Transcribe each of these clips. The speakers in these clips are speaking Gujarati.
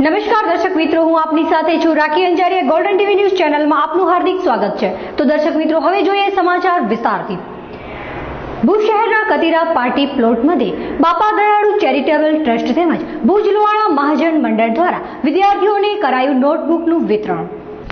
નમસ્કાર દર્શક મિત્રો, હું આપની સાથે છું રાખી અંજારીયા. ગોલ્ડન ટીવી ન્યૂઝ ચેનલમાં આપનું હાર્દિક સ્વાગત છે. તો દર્શક મિત્રો, હવે જોઈએ સમાચાર વિસ્તારથી. ભુજ શહેરના કતીરા પાર્ટી પ્લોટमध्ये બાપા દયાળુ ચેરિટેબલ ટ્રસ્ટ તેમજ ભુજ લોહાણા મહાજન મંડળ દ્વારા વિદ્યાર્થીઓને કરાયું નોટબુકનું વિતરણ.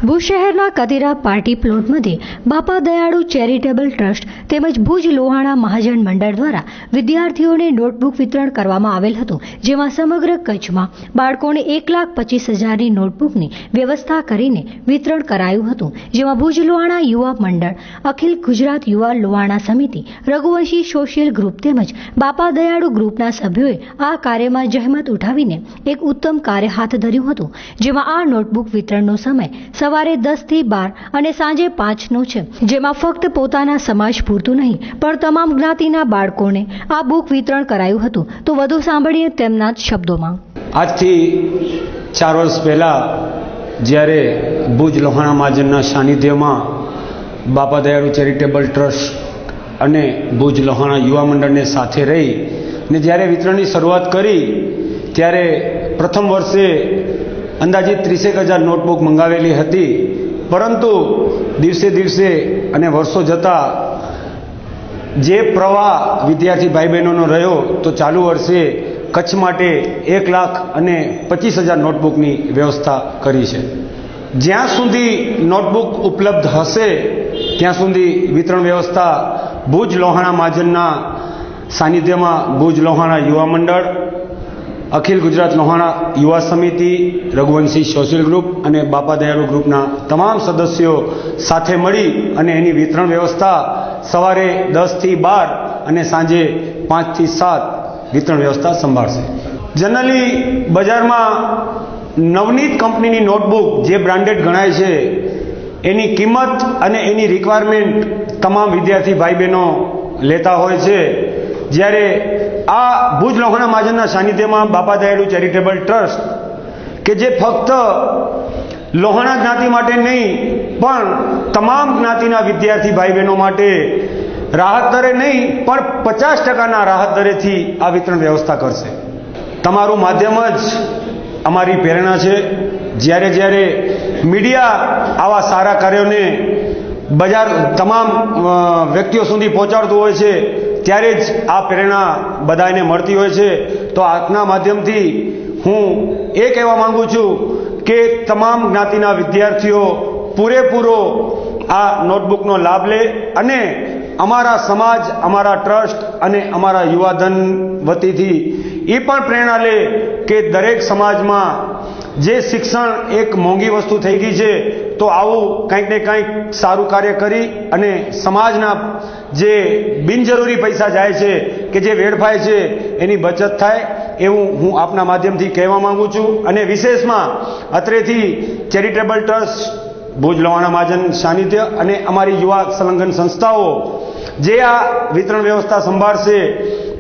ભુજ શહેરના કતીરા પાર્ટી પ્લોટमध्ये બાપા દયાળુ ચેરિટેબલ ટ્રસ્ટ તેમજ ભુજ લોહાણા મહાજન મંડળ દ્વારા વિદ્યાર્થીઓને નોટબુક વિતરણ કરવામાં આવેલ હતું, જેમાં સમગ્ર કચ્છમાં બાળકોને 1,25,000ની નોટબુકની વ્યવસ્થા કરીને વિતરણ કરાયું હતું, જેમાં ભુજ લોહાણા યુવા મંડળ, અખિલ ગુજરાત યુવા લોહાણા સમિતિ, રઘુવંશી સોશિયલ ગ્રુપ તેમજ બાપા દયાળુ ગ્રુપના સભ્યોએ આ કાર્યમાં જહેમત ઉઠાવીને એક ઉત્તમ કાર્ય હાથ ધર્યું હતું, જેમાં આ નોટબુક વિતરણનો સમય સવારે 10 થી 12 અને સાંજે 5નો છે, જેમાં ફક્ત પોતાના સમાજ પૂરતું નહીં પણ તમામ જ્ઞાતિના બાળકોને આ બુક વિતરણ કરાયું હતું. તો વધુ સાંભળીએ તેમના જ શબ્દોમાં. આજથી 4 વર્ષ પહેલાં જ્યારે ભુજ લોહાણા મહાજનના સાનિધ્યમાં બાપા દયાળુ ચેરિટેબલ ટ્રસ્ટ અને ભુજ લોહાણા યુવા મંડળને સાથે રહી ને જ્યારે વિતરણની શરૂઆત કરી ત્યારે પ્રથમ વર્ષે અંદાજિત 30,000 નોટબુક મંગાવેલી હતી, પરંતુ દિવસે દિવસે અને વર્ષો જતાં જે પ્રવાહ વિદ્યાર્થી ભાઈ બહેનોનો રહ્યો તો ચાલુ વર્ષે કચ્છ માટે 1,25,000 નોટબુકની વ્યવસ્થા કરી છે. જ્યાં સુધી નોટબુક ઉપલબ્ધ હશે ત્યાં સુધી વિતરણ વ્યવસ્થા ભુજ લોહાણા મહાજનના સાનિધ્યમાં ભુજ લોહાણા યુવા મંડળ, અખિલ ગુજરાત લોહાણા યુવા સમિતિ, રઘુવંશી સોશિયલ ગ્રુપ અને બાપા દયાળુ ગ્રુપના તમામ સદસ્યો સાથે મળી અને એની વિતરણ વ્યવસ્થા સવારે 10 થી 12 અને સાંજે 5 થી 7 વિતરણ વ્યવસ્થા સંભાળશે. જનરલી બજારમાં નવનીત કંપનીની નોટબુક જે બ્રાન્ડેડ ગણાય છે એની કિંમત અને એની રિક્વાયરમેન્ટ તમામ વિદ્યાર્થી ભાઈ બહેનો લેતા હોય છે, જ્યારે આ ભુજ લોહાણા મહાજનના સાનિધ્યમાં બાપા દયાળુ ચેરિટેબલ ટ્રસ્ટ કે જે ફક્ત લોહાણા જ્ઞાતિ માટે નહીં પણ તમામ જ્ઞાતિના વિદ્યાર્થી ભાઈ બહેનો માટે રાહત દરે નહીં પણ 50%ના રાહત દરેથી આ વિતરણ વ્યવસ્થા કરશે. તમારું માધ્યમ જ અમારી પ્રેરણા છે. જ્યારે જ્યારે મીડિયા આવા સારા કાર્યોને બજાર તમામ વ્યક્તિઓ સુધી પહોંચાડતું હોય છે ત્યારે જ આ પ્રેરણા બધાને મળતી હોય છે. તો આપના માધ્યમથી હું એ કહેવા માંગુ છું કે તમામ જ્ઞાતિના વિદ્યાર્થીઓ પૂરેપૂરો આ નોટબુકનો લાભ લે અને અમારા સમાજ, અમારા ટ્રસ્ટ અને અમારા યુવાધન વતીથી એ પણ પ્રેરણા લે કે દરેક સમાજમાં જે શિક્ષણ એક મોંઘી વસ્તુ થઈ ગઈ છે તો આવું કંઈક ને કંઈક સારું કાર્ય કરી અને સમાજના જે બિનજરૂરી પૈસા જાય છે કે જે વેડફાય છે એની બચત થાય એવું હું આપના માધ્યમથી કહેવા માંગુ છું. અને વિશેષમાં અત્રેથી ચેરિટેબલ ટ્રસ્ટ, ભુજ લોહાણા મહાજન સાનિધ્ય અને અમારી યુવા સંલગ્ન સંસ્થાઓ જે આ વિતરણ વ્યવસ્થા સંભાળશે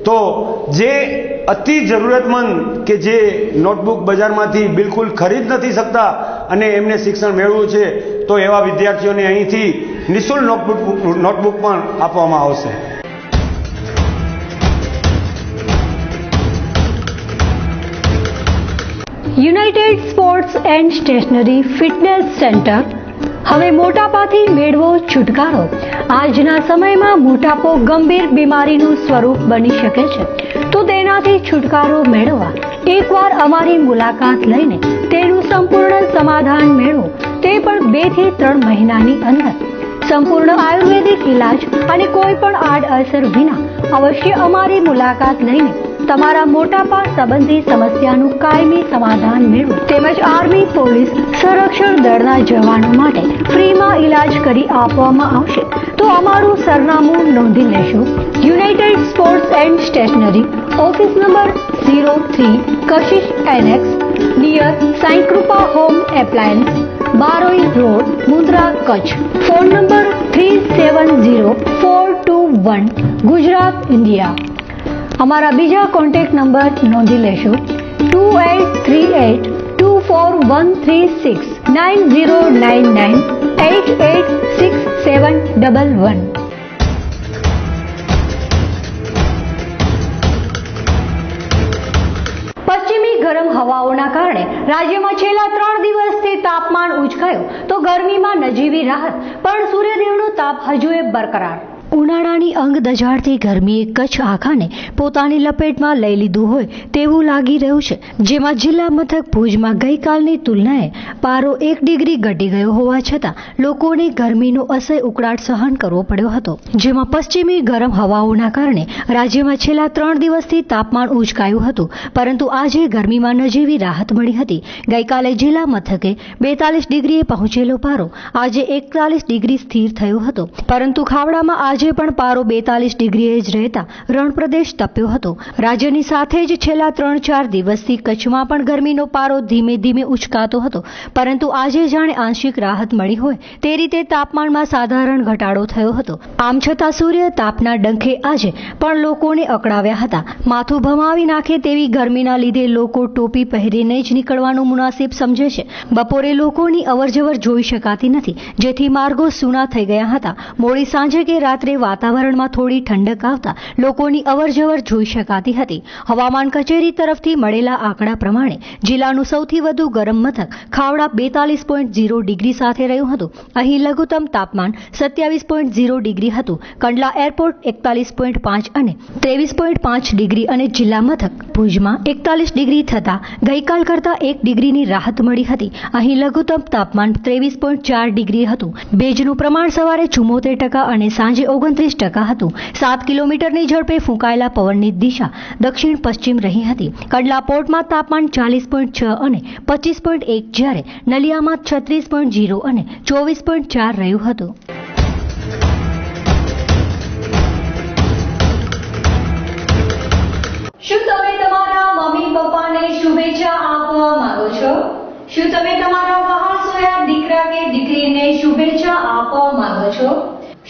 તો જે અતિ જરૂરતમંદ કે જે નોટબુક બજારમાંથી બિલકુલ ખરીદ નથી શકતા અને એમને શિક્ષણ મેળવવું છે તો એવા વિદ્યાર્થીઓને અહીંથી નિઃશુલ્ક નોટબુક પણ આપવામાં આવશે. United Sports and Stationery Fitness Centre. હવે મોટાપાથી મેળવો છુટકારો. આજના સમયમાં મોટાપો ગંભીર બીમારીનું સ્વરૂપ બની શકે છે, તો તેનાથી છુટકારો મેળવવા એકવાર અમારી મુલાકાત લઈને તેનું સંપૂર્ણ સમાધાન મેળવો, તે પણ 2 થી 3 મહિનાની અંદર. સંપૂર્ણ આયુર્વેદિક ઇલાજ અને કોઈ પણ આડઅસર વિના અવશ્ય અમારી મુલાકાત લઈને તમારા મોટાપા સંબંધી સમસ્યાનું કાયમી સમાધાન મેળવો. તેમજ આર્મી, પોલીસ, સંરક્ષણ દળના જવાનો માટે ફ્રીમાં ઇલાજ કરી આપવામાં આવશે. તો અમારું સરનામું નોંધી લેશો. United Sports and Stationery, office number 03, Kashish annexe, near Sai Krupa home appliance, Baroi road, Mundra, Kutch. Phone number 370421, Gujarat, India. અમારા બીજા કોન્ટેક્ટ નંબર નોંધી લેશો 2838241369 9099886711. પશ્ચિમી ગરમ હવાઓના કારણે રાજ્યમાં છેલ્લા 3 દિવસથી તાપમાન ઉંચકાયું તો ગરમીમાં નજીવી રાહત, પણ સૂર્યદેવનો તાપ હજુએ બરકરાર. ઉનાળાની અંગ દજાડતી ગરમીએ કચ્છ આખાને પોતાની લપેટમાં લઈ લીધું હોય તેવું લાગી રહ્યું છે, જેમાં જિલ્લા મથક ભુજમાં ગઈકાલની તુલનાએ પારો 1 ડિગ્રી ઘટી ગયો હોવા છતાં લોકોને ગરમીનો અસહ્ય ઉકળાટ સહન કરવો પડ્યો હતો. જેમાં પશ્ચિમી ગરમ હવાઓના કારણે રાજ્યમાં છેલ્લા 3 દિવસથી તાપમાન ઉંચકાયું હતું, પરંતુ આજે ગરમીમાં નજીવી રાહત મળી હતી. ગઈકાલે જિલ્લા મથકે 42 ડિગ્રીએ પહોંચેલો પારો આજે 41 ડિગ્રી સ્થિર થયો હતો, પરંતુ ખાવડામાં આજે પણ પારો 42 ડિગ્રીએ જ રહેતા રણપ્રદેશ તપ્યો હતો. રાજ્યની સાથે જ છેલ્લા 3-4 દિવસથી કચ્છમાં પણ ગરમીનો પારો ધીમે ધીમે ઉંચકાતો હતો, પરંતુ આજે જાણે આંશિક રાહત મળી હોય તે રીતે તાપમાનમાં સાધારણ ઘટાડો થયો હતો. આમ છતાં સૂર્ય તાપના ડંખે આજે પણ લોકોને અકળાવ્યા હતા. માથું ભમાવી નાખે તેવી ગરમીના લીધે લોકો ટોપી પહેરીને જ નીકળવાનું મુનાસિબ સમજે છે. બપોરે લોકોની અવરજવર જોઈ શકાતી નથી, જેથી માર્ગો સૂના થઈ ગયા હતા. મોડી સાંજે કે રાત્રે વાતાવરણમાં થોડી ઠંડક આવતા લોકોની અવરજવર જોઈ શકાતી હતી. હવામાન કચેરી તરફથી મળેલા આંકડા પ્રમાણે જિલ્લાનું સૌથી વધુ ગરમ મથક ખાવડા 42.0 ડિગ્રી સાથે રહ્યું હતું. અહીં લઘુત્તમ તાપમાન 27.0 ડિગ્રી હતું. કંડલા એરપોર્ટ 41.5 અને 23.5 ડિગ્રી અને જિલ્લા મથક ભુજમાં 41 ડિગ્રી થતા ગઈકાલ કરતા 1 ડિગ્રીની રાહત મળી હતી. અહીં લઘુત્તમ તાપમાન 23.4 ડિગ્રી હતું. ભેજનું પ્રમાણ સવારે 74% અને સાંજે 29% હતું. 7 કિલોમીટરની ઝડપે ફૂંકાયેલા પવનની દિશા દક્ષિણ પશ્ચિમ રહી હતી. કંડલા પોર્ટમાં તાપમાન 40.6 અને 25.1, જ્યારે નલિયામાં 36.0 અને 24.4 રહ્યું હતું. શું તમે તમારા મમ્મી પપ્પાને શુભેચ્છા આપવા માંગો છો? શું તમે તમારા વહાણસોયા દીકરા કે દીકરીને શુભેચ્છા આપવા માંગો છો?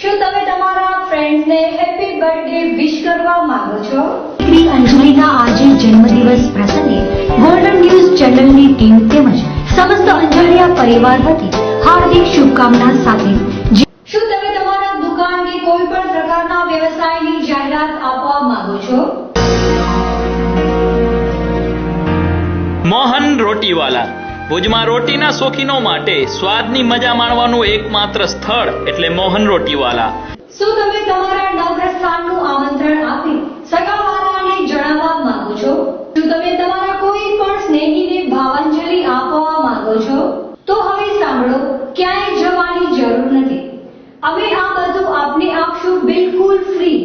શું તમે તમારા ફ્રેન્ડ્સને હેપી બર્થડે વિશ કરવા માંગો છો? દીકરી અંજલિના આજે જન્મદિવસ પ્રસંગે ગોલ્ડન ન્યૂઝ ચેનલની ટીમ તેમજ સમસ્ત અંજારિયા પરિવાર વતી હાર્દિક શુભકામના સાથે. શું તમે તમારા દુકાન કે કોઈ પણ પ્રકારના વ્યવસાયની જાહેરાત આપવા માંગો છો? મોહન રોટીવાલા ભુજમાં રોટીના શોખીનો માટે સ્વાદની મજા માણવાનું એકમાત્ર સ્થળ એટલે મોહન રોટીવાલા. શું તમે તમારા નવપ્રસ્થાનનું આમંત્રણ આપી સગાવાળાને જણાવવા માંગો છો? શું તમે તમારા કોઈ પણ સ્નેહીને ભાવાંજલિ આપવા માંગો છો? તો હવે સાંભળો, ક્યાંય જવાની જરૂર નથી. અમે આ બધું આપને આપશું બિલકુલ ફ્રી.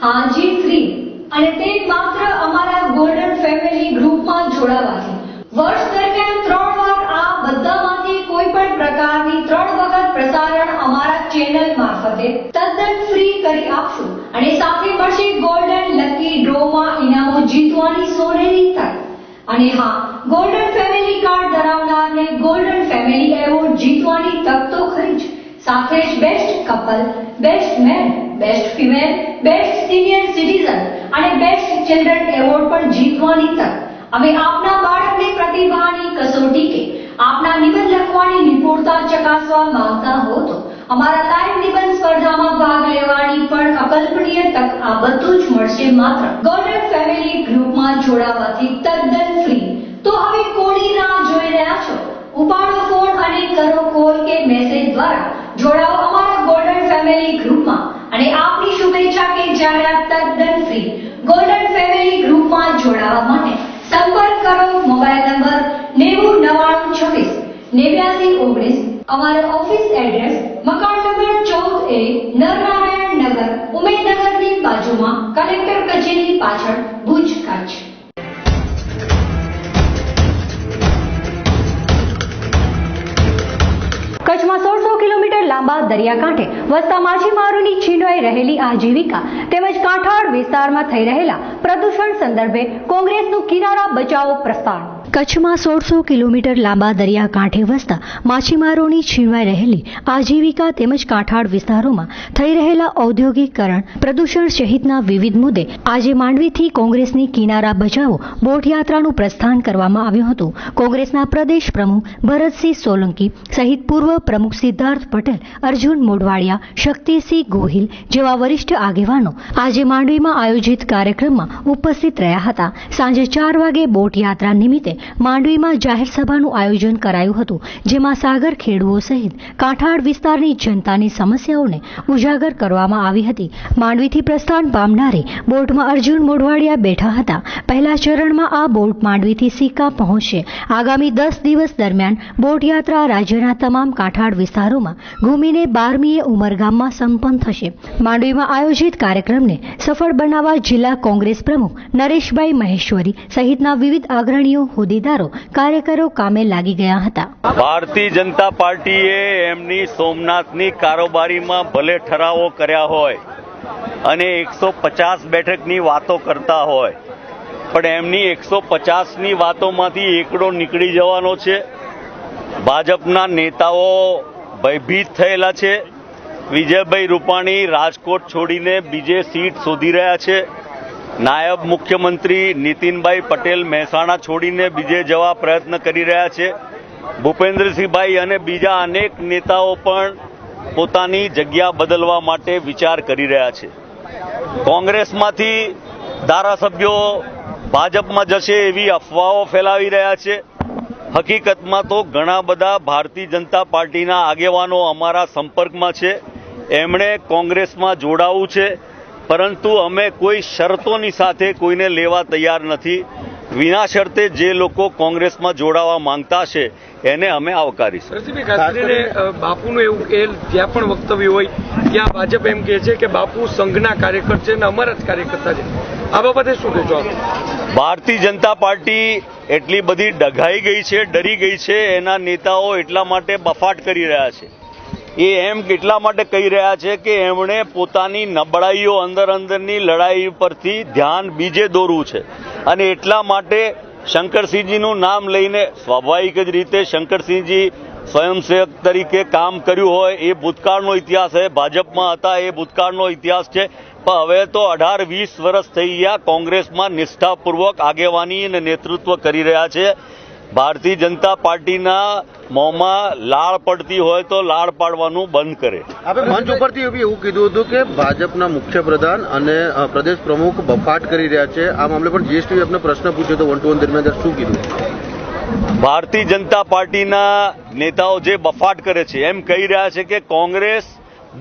હાજી ફ્રી, અને તે માત્ર અમારા ગોલ્ડન ફેમિલી ગ્રુપમાં જોડાવાથી. વર્ષ દરમિયાન 3 વાર આ બધામાંથી કોઈ પણ પ્રકારની 3 વખત પ્રસારણ અમારા ચેનલ મારફતે તદ્દન ફ્રી કરી આપશું, અને સાથે મળશે ગોલ્ડન લકી ડ્રોમાં ઇનામો જીતવાની સોનેરી તક. અને હા, ગોલ્ડન ફેમિલી કાર્ડ ધરાવનારને ગોલ્ડન ફેમિલી એવોર્ડ જીતવાની તક તો ખરી જ, સાથે જ best couple, best man, best female, best senior citizen અને બેસ્ટ ચિલ્ડ્રન એવોર્ડ પણ જીતવાની તક. અમે આપના બાળકની પ્રતિભાની કસોટી કે આપના નિબંધ લખવાની નિપુણતા ચકાસવા માંગતા હો તો અમારા લાઈવ નિબંધ સ્પર્ધામાં ભાગ લેવાની પણ અકલ્પનીય તક. આ બધું જ મળશે માત્ર ગોલ્ડન ફેમિલી ગ્રુપમાં જોડાવાથી તદ્દન ફ્રી. તો હવે કોની રાહ જોઈ રહ્યા છો? ઉપાડો ફોન અને કરો કોલ કે મેસેજ દ્વારા જોડાઓ અમારા ગોલ્ડન ફેમિલી ગ્રુપમાં, અને આપની શુભેચ્છા કે જાહેરાત તદ્દન ફ્રી. ગોલ્ડન ફેમિલી ગ્રુપમાં જોડાવા માટે સંપર્ક કરો મોબાઈલ નંબર 9099268919. અમારો ઓફિસ એડ્રેસ મકાન નંબર 14A, નરનારાયણ નગર, ઉમેદનગરની બાજુમાં, કલેક્ટર કચેરી પાછળ, ભુજ, કચ્છ. કચ્છમાં 1600 કિલોમીટર લાંબા દરિયાકાંઠે વસતા માછીમારોની છીનવાઈ રહેલી આજીવિકા તેમજ કાંઠાળ વિસ્તારમાં થઈ રહેલા પ્રદૂષણ સંદર્ભે કોંગ્રેસનું કિનારા બચાવો પ્રસ્તાવ. કચ્છમાં 1600 કિલોમીટર લાંબા દરિયાકાંઠે વસતા માછીમારોની છીનવાઈ રહેલી આજીવિકા તેમજ કાંઠાળ વિસ્તારોમાં થઈ રહેલા ઔદ્યોગિકરણ, પ્રદૂષણ સહિતના વિવિધ મુદ્દે આજે માંડવીથી કોંગ્રેસની કિનારા બચાવો બોટ યાત્રાનું પ્રસ્થાન કરવામાં આવ્યું હતું. કોંગ્રેસના પ્રદેશ પ્રમુખ ભરતસિંહ સોલંકી સહિત પૂર્વ પ્રમુખ સિદ્ધાર્થ પટેલ, અર્જુન મોઢવાડિયા, શક્તિસિંહ ગોહિલ જેવા વરિષ્ઠ આગેવાનો આજે માંડવીમાં આયોજિત કાર્યક્રમમાં ઉપસ્થિત રહ્યા હતા. સાંજે 4 વાગે બોટ યાત્રા નિમિત્તે માંડવીમાં જાહેર સભાનું આયોજન કરાયું હતું, જેમાં સાગર ખેડૂઓ સહિત કાંઠાળ વિસ્તારની જનતાની સમસ્યાઓને ઉજાગર કરવામાં આવી હતી. માંડવીથી પ્રસ્થાન પામનારી બોટમાં અર્જુન મોઢવાડિયા બેઠા હતા. પહેલા ચરણમાં આ બોટ માંડવીથી સિક્કા પહોંચશે. આગામી 10 દિવસ દરમિયાન બોટ યાત્રા રાજ્યના તમામ કાંઠાળ વિસ્તારોમાં ઘૂમીને 12મીએ ઉમરગામમાં સંપન્ન થશે. માંડવીમાં આયોજિત કાર્યક્રમને સફળ બનાવવા જિલ્લા કોંગ્રેસ પ્રમુખ નરેશભાઈ મહેશ્વરી સહિતના વિવિધ અગ્રણીઓ, હોદ્દેદારો, કાર્યકરો કામે લાગી ગયા હતા. ભારતીય જનતા પાર્ટીએ એમની સોમનાથની કારોબારીમાં ભલે ઠરાવો કર્યા હોય અને 150 બેઠકની વાતો કરતા હોય, પણ એમની 150ની વાતોમાંથી એકડો નીકળી જવાનો છે. ભાજપના નેતાઓ ભયભીત થયેલા છે. વિજયભાઈ રૂપાણી રાજકોટ છોડીને બીજે સીટ શોધી રહ્યા છે. નાયબ મુખ્યમંત્રી નીતિનભાઈ પટેલ મહેસાણા છોડીને બીજે જવા પ્રયત્ન કરી રહ્યા છે. ભૂપેન્દ્રસિંહભાઈ અને બીજા અનેક નેતાઓ પણ પોતાની જગ્યા બદલવા માટે વિચાર કરી રહ્યા છે. કોંગ્રેસમાંથી ધારાસભ્યો ભાજપમાં જશે એવી અફવાઓ ફેલાવી રહ્યા છે. હકીકતમાં તો ઘણા બધા ભારતીય જનતા પાર્ટીના આગેવાનો અમારા સંપર્કમાં છે. એમણે કોંગ્રેસમાં જોડાવું છે, પરંતુ અમે કોઈ શરતોની સાથે કોઈને લેવા તૈયાર નથી. વિના શરતે જે લોકો કોંગ્રેસમાં જોડાવા માંગતા છે એને અમે આવકારીશું. ખાસ કરીને બાપુનું એવું કે જ્યાં પણ વક્તવ્ય હોય ત્યાં ભાજપ એમ કહે છે કે બાપુ સંઘના કાર્યકર છે અને અમારા જ કાર્યકર્તા છે. આ બાબતે શું કહેશો આપ? ભારતીય જનતા પાર્ટી એટલી બધી ડઘાઈ ગઈ છે, ડરી ગઈ છે. એના નેતાઓ એટલા માટે બફાટ કરી રહ્યા છે. એ એમ એટલા માટે કહી રહ્યા છે કે એમણે પોતાની નબળાઈઓ અંદરની લડાઈ પરથી ધ્યાન બીજે દોરવું છે, અને એટલા માટે શંકરસિંહજીનું નામ લઈને સ્વાભાવિક જ રીતે શંકરસિંહજી સ્વયંસેવક તરીકે કામ કર્યું હોય એ ભૂતકાળનો ઇતિહાસ છે. ભાજપમાં હતા એ ભૂતકાળનો ઇતિહાસ છે. પણ હવે તો 18-20 વર્ષ થઈ ગયા કોંગ્રેસમાં નિષ્ઠાપૂર્વક આગેવાની અને નેતૃત્વ કરી રહ્યા છે. ભારતીય જનતા પાર્ટીના મોંમાં લાળ પડતી હોય તો લાળ પાડવાનું બંધ કરે. આપણે મંચ ઉપરથી એવું કીધું હતું કે ભાજપના મુખ્યપ્રધાન અને પ્રદેશ પ્રમુખ બફાટ કરી રહ્યા છે. આ મામલે પણ જીએસટીએ આપને પ્રશ્ન પૂછ્યો હતો 1-to-1 દરમિયાન, શું કીધું? ભારતીય જનતા પાર્ટીના નેતાઓ જે બફાટ કરે છે એમ કહી રહ્યા છે કે કોંગ્રેસ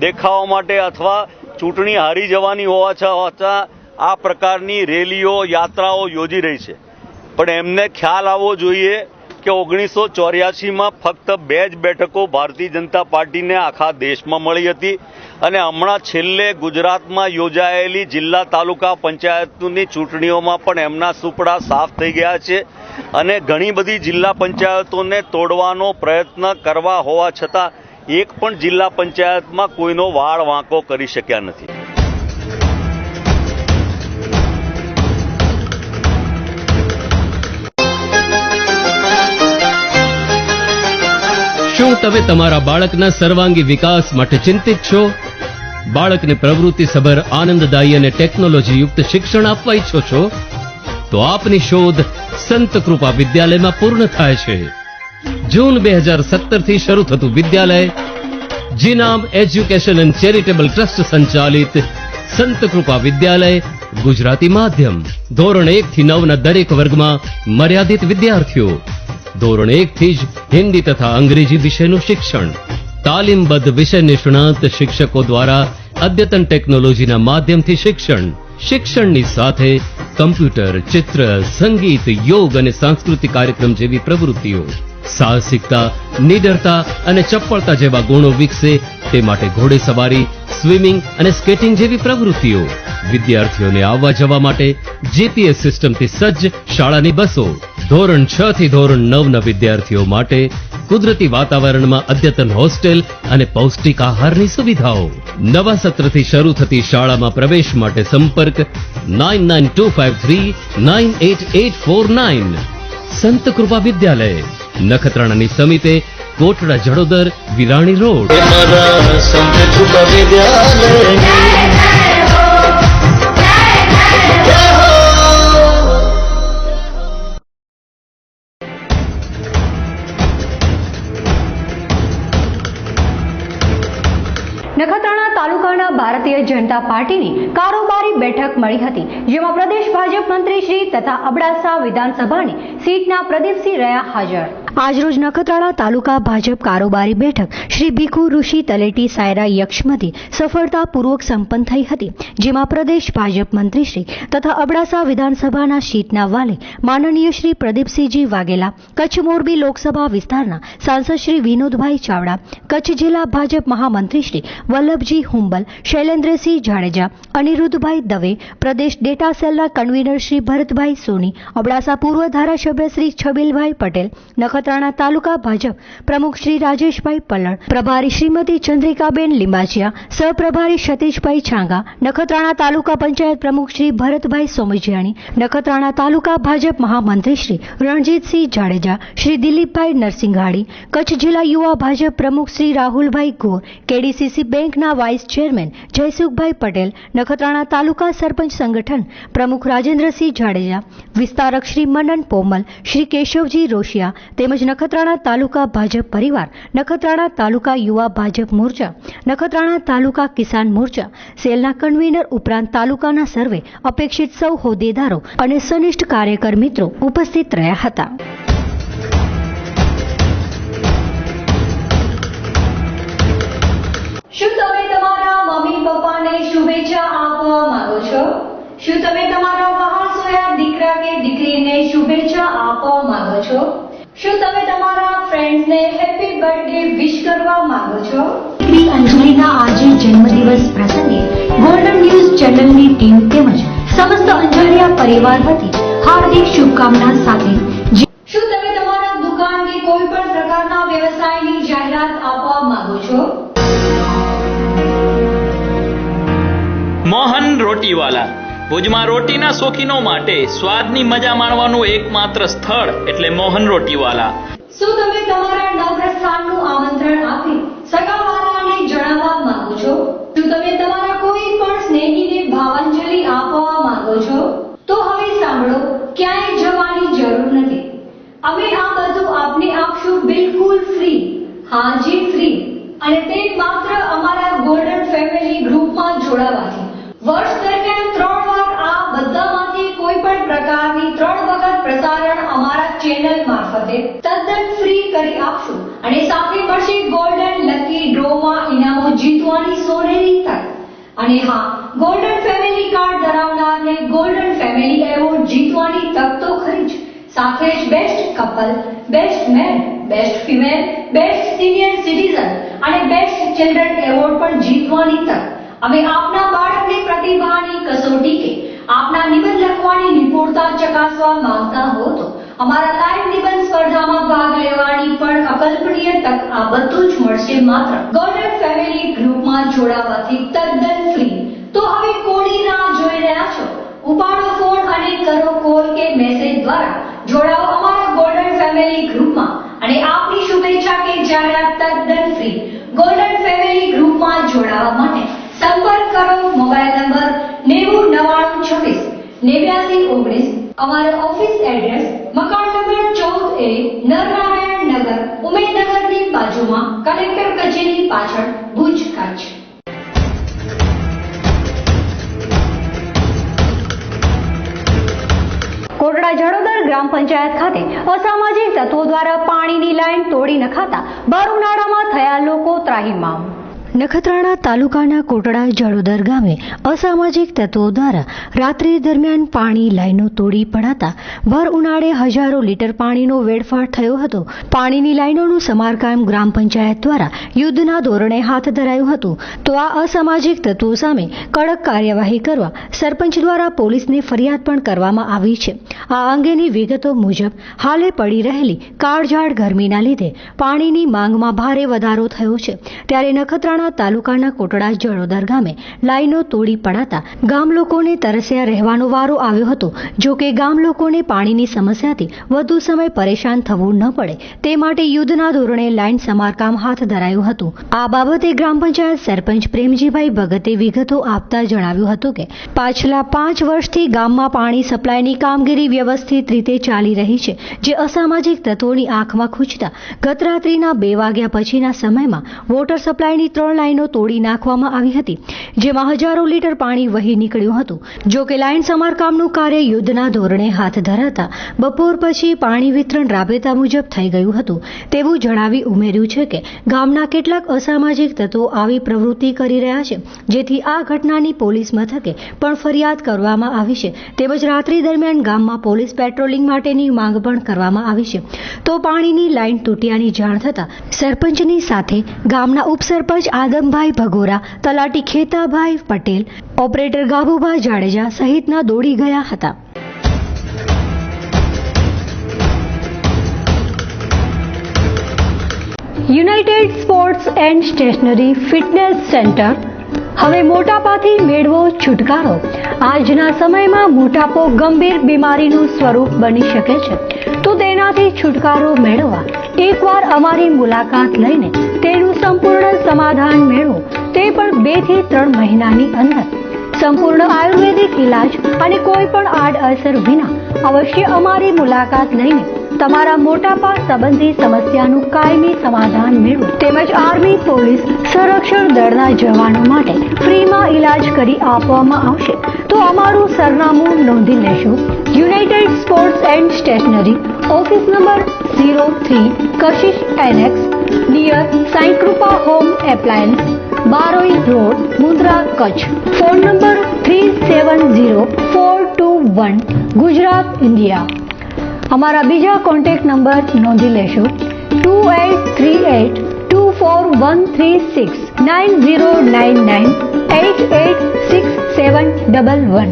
દેખાવા માટે અથવા ચૂંટણી હારી જવાની હોવા છતાં આ પ્રકારની રેલીઓ, યાત્રાઓ યોજી રહી છે. પણ એમને ખ્યાલ આવવો જોઈએ કે 1984માં ફક્ત 2 જ બેઠકો ભારતીય જનતા પાર્ટીને આખા દેશમાં મળી હતી, અને હમણાં છેલ્લે ગુજરાતમાં યોજાયેલી જિલ્લા તાલુકા પંચાયતની ચૂંટણીઓમાં પણ એમના સુપડા સાફ થઈ ગયા છે. અને ઘણી બધી જિલ્લા પંચાયતોને તોડવાનો પ્રયત્ન કરવા હોવા છતાં એક પણ જિલ્લા પંચાયતમાં કોઈનો વાળ વાંકો કરી શક્યા નથી. શું તમે તમારા બાળકના સર્વાંગી વિકાસ માટે ચિંતિત છો? બાળકને પ્રવૃત્તિસભર, આનંદદાયી અને ટેકનોલોજીયુક્ત શિક્ષણ આપવા ઈચ્છો છો? તો આપની શોધ સંત કૃપા વિદ્યાલયમાં પૂર્ણ થાય છે. જૂન 2017 થી શરૂ થતું વિદ્યાલય જીનામ એજ્યુકેશન એન્ડ ચેરિટેબલ ટ્રસ્ટ સંચાલિત સંત કૃપા વિદ્યાલય ગુજરાતી માધ્યમ. ધોરણ 1 થી 9ના દરેક વર્ગમાં મર્યાદિત વિદ્યાર્થીઓ. ધોરણ 1 થી જ હિન્દી તથા અંગ્રેજી વિષયનું શિક્ષણ. તાલીમબદ્ધ વિષય નિષ્ણાત શિક્ષકો દ્વારા અદ્યતન ટેકનોલોજીના માધ્યમથી શિક્ષણ. શિક્ષણની સાથે કમ્પ્યુટર, ચિત્ર, સંગીત, યોગ અને સાંસ્કૃતિક કાર્યક્રમ જેવી પ્રવૃત્તિઓ. સાહસિકતા, નિડરતા અને ચપળતા જેવા ગુણો વિકસે તે માટે ઘોડેસવારી, સ્વિમિંગ અને સ્કેટિંગ જેવી પ્રવૃત્તિઓ. વિદ્યાર્થીઓને આવવા જવા માટે જીપીએસ સિસ્ટમથી સજ્જ શાળાની બસો. ધોરણ 6 થી ધોરણ 9ના વિદ્યાર્થીઓ માટે કુદરતી વાતાવરણમાં અદ્યતન હોસ્ટેલ અને પૌષ્ટિક આહારની સુવિધાઓ. નવા સત્રથી શરૂ થતી શાળામાં પ્રવેશ માટે સંપર્ક 9925398849. સંત કૃપા વિદ્યાલય, નખત્રાણાની સમીપે, કોટડા જડોદર, વિરાણી રોડ. નખત્રાણા નખત્રાણા તાલુકાના ભારતીય જનતા પાર્ટીની કારોબારી બેઠક મળી હતી, જેમાં પ્રદેશ ભાજપ મંત્રી શ્રી તથા અબડાસા વિધાનસભાની સીટના પ્રદીપસિંહ રહ્યા હાજર. આજરોજ નખત્રાણા તાલુકા ભાજપ કારોબારી બેઠક શ્રી ભીખુ ઋષિ તલેટી સાયરા યક્ષમથી સફળતાપૂર્વક સંપન્ન થઈ હતી, જેમાં પ્રદેશ ભાજપ મંત્રી શ્રી તથા અબડાસા વિધાનસભાના સીટના વાલે માનનીય શ્રી પ્રદીપસિંહજી વાઘેલા, કચ્છ મોરબી લોકસભા વિસ્તારના સાંસદ શ્રી વિનોદભાઈ ચાવડા, કચ્છ જિલ્લા ભાજપ મહામંત્રી શ્રી વલ્લભજી હુંબલ, શૈલેન્દ્રસિંહ જાડેજા, અનિરુદ્ધભાઈ દવે, પ્રદેશ ડેટા સેલના કન્વીનર શ્રી ભરતભાઈ સોની, અબડાસા પૂર્વ ધારાસભ્ય શ્રી છબીલભાઈ પટેલ, નખત્રાણા તાલુકા ભાજપ પ્રમુખ શ્રી રાજેશભાઈ પલણ, પ્રભારી શ્રીમતી ચંદ્રિકાબેન લિંબાચિયા, સહપ્રભારી સતીશભાઈ છાંગા, નખત્રાણા તાલુકા પંચાયત પ્રમુખ શ્રી ભરતભાઈ સોમજિયાણી, નખત્રાણા તાલુકા ભાજપ મહામંત્રી શ્રી રણજીતસિંહ જાડેજા, શ્રી દિલીપભાઈ નરસિંઘાણી, કચ્છ જિલ્લા યુવા ભાજપ પ્રમુખ શ્રી રાહુલભાઈ ગોર, કેડીસીસી બેંકના વાઇસ ચેરમેન જયસુખભાઈ પટેલ, નખત્રાણા તાલુકા સરપંચ સંગઠન પ્રમુખ રાજેન્દ્રસિંહ જાડેજા, વિસ્તારક શ્રી મનન પોમલ, શ્રી કેશવજી રોશિયા તેમજ નખત્રાણા તાલુકા ભાજપ પરિવાર, નખત્રાણા તાલુકા યુવા ભાજપ મોરચા, નખત્રાણા તાલુકા કિસાન મોરચા સેલના કન્વીનર ઉપરાંત તાલુકાના સર્વે અપેક્ષિત સૌ હોદ્દેદારો અને સનિષ્ઠ કાર્યકર મિત્રો ઉપસ્થિત રહ્યા હતા. શું તમે તમારા મમ્મી પપ્પાને શુભેચ્છા આપવા માંગો છો? શું તમે તમારા વહાણસોયા દીકરા કે દીકરીને શુભેચ્છા આપવા માંગો છો? શું તમે તમારા ફ્રેન્ડ્સને હેપી બર્થડે વિશ કરવા માંગો છો? દીકરી અંજલિના આજે જન્મદિવસ પ્રસંગે ગોલ્ડન ન્યૂઝ ચેનલની ટીમ તેમજ સમસ્ત અંજલિયા પરિવાર વતી હાર્દિક શુભકામના સાથે શું તમે તમારા દુકાન કે કોઈ પણ પ્રકારના વ્યવસાયની જાહેરાત આપવા માંગો છો? મોહન રોટીવાલા ભુજમાં રોટીના શોખીનો માટે સ્વાદની મજા માણવાનું એકમાત્ર સ્થળ એટલે મોહન રોટીવાલા. શું તમે તમારા નવપ્રસ્થાનનું આમંત્રણ આપી સગાવાળાને જણાવવા માંગો છો? શું તમે તમારા કોઈ પણ સ્નેહીને ભાવાંજલિ આપવા માંગો છો? તો હવે સાંભળો, ક્યાંય જવાની જરૂર નથી. અમે આ બધું આપને આપશું બિલકુલ ફ્રી. હા જી, ફ્રી. અને તે માત્ર અમારા ગોલ્ડન ફેમિલી ગ્રુપમાં જોડાવાથી. વર્ષ દરમિયાન 3 વાર આ બધામાંથી કોઈ પણ પ્રકારની 3 વખત પ્રસારણ અમારા ચેનલ મારફતે તદ્દન ફ્રી કરી આપશું અને સાથે મળશે ગોલ્ડન લકી ડ્રોમાં ઇનામો જીતવાની સોનેરી તક. અને હા, ગોલ્ડન ફેમિલી કાર્ડ ધરાવનારને ગોલ્ડન ફેમિલી એવોર્ડ જીતવાની તક તો ખરી જ, સાથે જ best couple, best man, best female, best senior citizen અને બેસ્ટ ચિલ્ડ્રન એવોર્ડ પણ જીતવાની તક. અમે આપના બાળકની પ્રતિભાની કસોટી કે આપના નિબંધ લખવાની નિપુણતા ચકાસવા માંગતા હો તો અમારા લાઈવ નિબંધ સ્પર્ધામાં ભાગ લેવાની પણ અકલ્પનીય તક. આ બધું જ મળશે માત્ર ગોલ્ડન ફેમિલી ગ્રુપમાં જોડાવાથી તદ્દન ફ્રી. તો હવે કોની રાહ જોઈ રહ્યા છો? ઉપાડો ફોન અને કરો કોલ કે મેસેજ દ્વારા જોડાઓ અમારા ગોલ્ડન ફેમિલી ગ્રુપમાં અને આપની શુભેચ્છા કે જાહેરાત તદ્દન ફ્રી. ગોલ્ડન ફેમિલી ગ્રુપમાં જોડાવા માટે સંપર્ક કરો મોબાઈલ નંબર 9099268919. અમારા ઓફિસ એડ્રેસ મકાન નંબર 14A, નરનારાયણ નગર, ઉમેદનગરની બાજુમાં, કલેક્ટર કચેરી પાછળ, ભુજ, કચ્છ. કોટડા જડોદર ગ્રામ પંચાયત ખાતે અસામાજિક તત્વો દ્વારા પાણીની લાઈન તોડી નખાતા ભર ઉનાળામાં થયા લોકો ત્રાહિમામ. નખત્રાણા તાલુકાના કોટડા જડોદર ગામે અસામાજિક તત્વો દ્વારા રાત્રિ દરમિયાન પાણી લાઈનો તોડી પડાતા ભર ઉનાળે હજારો લીટર પાણીનો વેડફાટ થયો હતો. પાણીની લાઈનોનું સમારકામ ગ્રામ પંચાયત દ્વારા યુદ્ધના ધોરણે હાથ ધરાયું હતું. તો આ અસામાજિક તત્વો સામે કડક કાર્યવાહી કરવા સરપંચ દ્વારા પોલીસને ફરિયાદ પણ કરવામાં આવી છે. આ અંગેની વિગતો મુજબ હાલે પડી રહેલી કાળઝાળ ગરમીના લીધે પાણીની માંગમાં ભારે વધારો થયો છે. ત્યારે નખત્રાણા તાલુકાના કોટડા જડોદર ગામે લાઈનો તોડી પડાતા ગામ લોકોને તરસ્યા રહેવાનો વારો આવ્યો હતો. જો કે ગામ લોકોને પાણીની સમસ્યાથી વધુ સમય પરેશાન થવું ન પડે તે માટે યુદ્ધના ધોરણે લાઈન સમારકામ હાથ ધરાયું હતું. આ બાબતે ગ્રામ પંચાયત સરપંચ પ્રેમજીભાઈ ભગતે વિગતો આપતા જણાવ્યું હતું કે પાછલા 5 વર્ષથી ગામમાં પાણી સપ્લાયની કામગીરી વ્યવસ્થિત રીતે ચાલી રહી છે, જે અસામાજિક તત્વોની આંખમાં ખૂંચતા ગત રાત્રિના 2 વાગ્યા પછીના સમયમાં વોટર સપ્લાયની 3 3 લાઈનો તોડી નાખવામાં આવી હતી, જેમાં હજારો લીટર પાણી વહી નીકળ્યું હતું. જો કે લાઈન સમારકામનું કાર્ય યુદ્ધના ધોરણે હાથ ધરાતા બપોર પછી પાણી વિતરણ રાબેતા મુજબ થઈ ગયું હતું તેવું જણાવી ઉમેર્યું છે કે ગામના કેટલાક અસામાજિક તત્વો આવી પ્રવૃત્તિ કરી રહ્યા છે, જેથી આ ઘટનાની પોલીસ મથકે પણ ફરિયાદ કરવામાં આવી છે. તેમજ રાત્રિ દરમિયાન ગામમાં પોલીસ પેટ્રોલિંગ માટેની માંગ પણ કરવામાં આવી છે. તો પાણીની લાઈન તૂટ્યાની જાણ થતાં સરપંચની સાથે ગામના ઉપસરપંચ આદમભાઈ ભગોરા, તલાટી ખેતાભાઈ પટેલ, ઓપરેટર ગાભુભાઈ જાડેજા સહિતના દોડી ગયા હતા. United Sports and Stationery Fitness Centre હવે મોટાપાથી મેળવો છુટકારો. આજના સમયમાં મોટાપો ગંભીર બીમારીનું સ્વરૂપ બની શકે છે, તો તેનાથી છુટકારો મેળવવા એકવાર અમારી મુલાકાત લઈને તેનું સંપૂર્ણ સમાધાન મેળવો, તે પણ 2 થી 3 મહિનાની અંદર. સંપૂર્ણ આયુર્વેદિક ઇલાજ અને કોઈ પણ આડઅસર વિના અવશ્ય અમારી મુલાકાત લઈને તમારા મોટાપા સંબંધી સમસ્યાનું કાયમી સમાધાન મેળવો. તેમજ આર્મી, પોલીસ, સંરક્ષણ દળના જવાનો માટે ફ્રીમાં ઇલાજ કરી આપવામાં આવશે. તો અમારું સરનામું નોંધી લેશો. United Sports and Stationery, office number 03, Kashish annexe, near Sai Krupa home appliance, Baroi road, Mundra, Kutch. Phone number 370421, Gujarat, India. અમારા બીજા કોન્ટેક્ટ નંબર નોંધી લેશો 2838241369, 9099886711.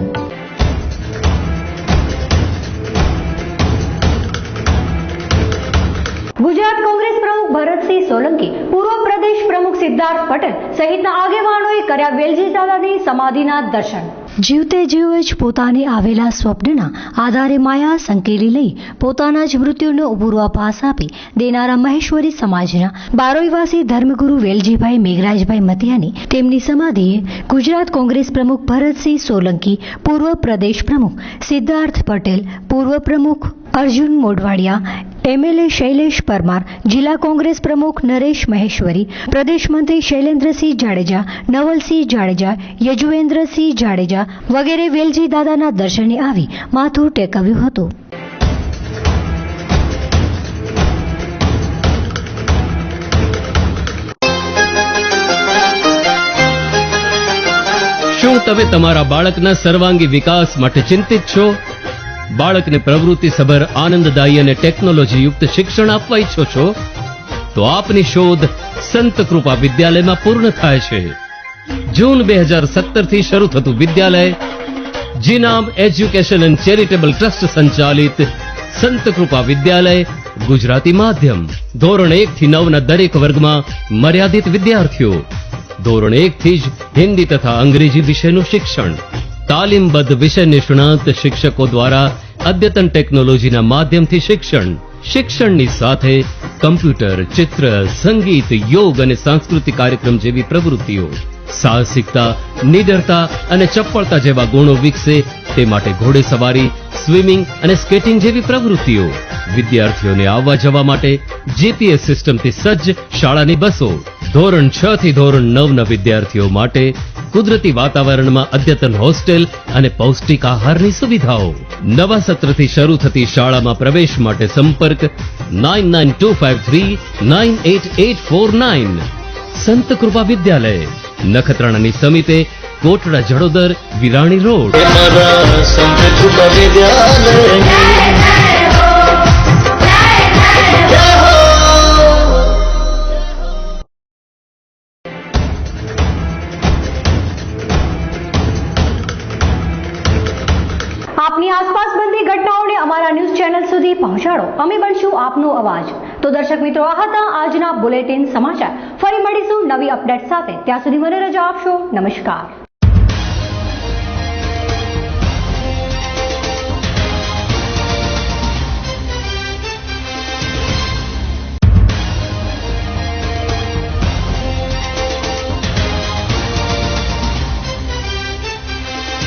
ગુજરાત કોંગ્રેસ પ્રમુખ ભરતસિંહ સોલંકી, પૂર્વ પ્રદેશ પ્રમુખ સિદ્ધાર્થ પટેલ સહિતના આગેવાનોએ કર્યા વેલજી દાદાની સમાધિના દર્શન. જીવતે જીવ જ પોતાને આવેલા સ્વપ્નના આધારે માયા સંકેલી લઈ પોતાના જ મૃત્યુનો પૂર્વાભાસ આપી દેનારા મહેશ્વરી સમાજના બારોઈવાસી ધર્મગુરુ વેલજીભાઈ મેઘરાજભાઈ મતિયાની તેમની સમાધિએ ગુજરાત કોંગ્રેસ પ્રમુખ ભરતસિંહ સોલંકી, પૂર્વ પ્રદેશ પ્રમુખ સિદ્ધાર્થ પટેલ, પૂર્વ પ્રમુખ અર્જુન મોઢવાડિયા, એમએલએ શૈલેષ પરમાર, જિલ્લા કોંગ્રેસ પ્રમુખ નરેશ મહેશ્વરી, પ્રદેશ મંત્રી શૈલેન્દ્રસિંહ જાડેજા, નવલસિંહ જાડેજા, યજુવેન્દ્રસિંહ જાડેજા વગેરે વેલજી દાદાના દર્શને આવી માથું ટેકવ્યું હતું. શું તમે તમારા બાળકના સર્વાંગી વિકાસ માટે ચિંતિત છો? બાળકને પ્રવૃત્તિસભર, આનંદદાયી અને ટેકનોલોજી યુક્ત શિક્ષણ આપવા ઈચ્છો છો? તો આપની શોધ સંત કૃપા વિદ્યાલયમાં પૂર્ણ થાય છે. જૂન 2017 થી શરૂ થતું વિદ્યાલય જીનામ એજ્યુકેશન એન્ડ ચેરિટેબલ ટ્રસ્ટ સંચાલિત સંત કૃપા વિદ્યાલય, ગુજરાતી માધ્યમ, ધોરણ 1 થી 9 ના દરેક વર્ગમાં મર્યાદિત વિદ્યાર્થીઓ. ધોરણ 1 થી જ હિન્દી તથા અંગ્રેજી વિષયનું શિક્ષણ. તાલીમબદ્ધ વિષય નિષ્ણાત શિક્ષકો દ્વારા અદ્યતન ટેકનોલોજીના માધ્યમથી શિક્ષણ. શિક્ષણની સાથે કમ્પ્યુટર, ચિત્ર, સંગીત, યોગ અને સાંસ્કૃતિક કાર્યક્રમ જેવી પ્રવૃત્તિઓ. સાહસિકતા, નિડરતા અને ચપળતા જેવા ગુણો વિકસે તે માટે ઘોડેસવારી, સ્વિમિંગ અને સ્કેટિંગ જેવી પ્રવૃત્તિઓ. વિદ્યાર્થીઓને આવવા જવા માટે જીપીએસ સિસ્ટમથી સજ્જ શાળાની બસો. ધોરણ 6 થી ધોરણ 9 ના વિદ્યાર્થીઓ માટે કુદરતી વાતાવરણમાં અદ્યતન હોસ્ટેલ અને પૌષ્ટિક આહારની સુવિધાઓ. નવા સત્રથી શરૂ થતી શાળામાં પ્રવેશ માટે સંપર્ક 9925398849. સંત કૃપા વિદ્યાલય, નખત્રાણાની સમીપે, કોટડા જડોદર, વિરાણી રોડ. આપની આસપાસ બનતી ઘટનાઓને અમારા ન્યૂઝ ચેનલ સુધી પહોંચાડો. અમે બનશું આપનો અવાજ. તો દર્શક મિત્રો, આ હતા આજના બુલેટિન સમાચાર. ફરી મળીશું નવી અપડેટ સાથે. ત્યાં સુધી મને રજા આપશો. નમસ્કાર.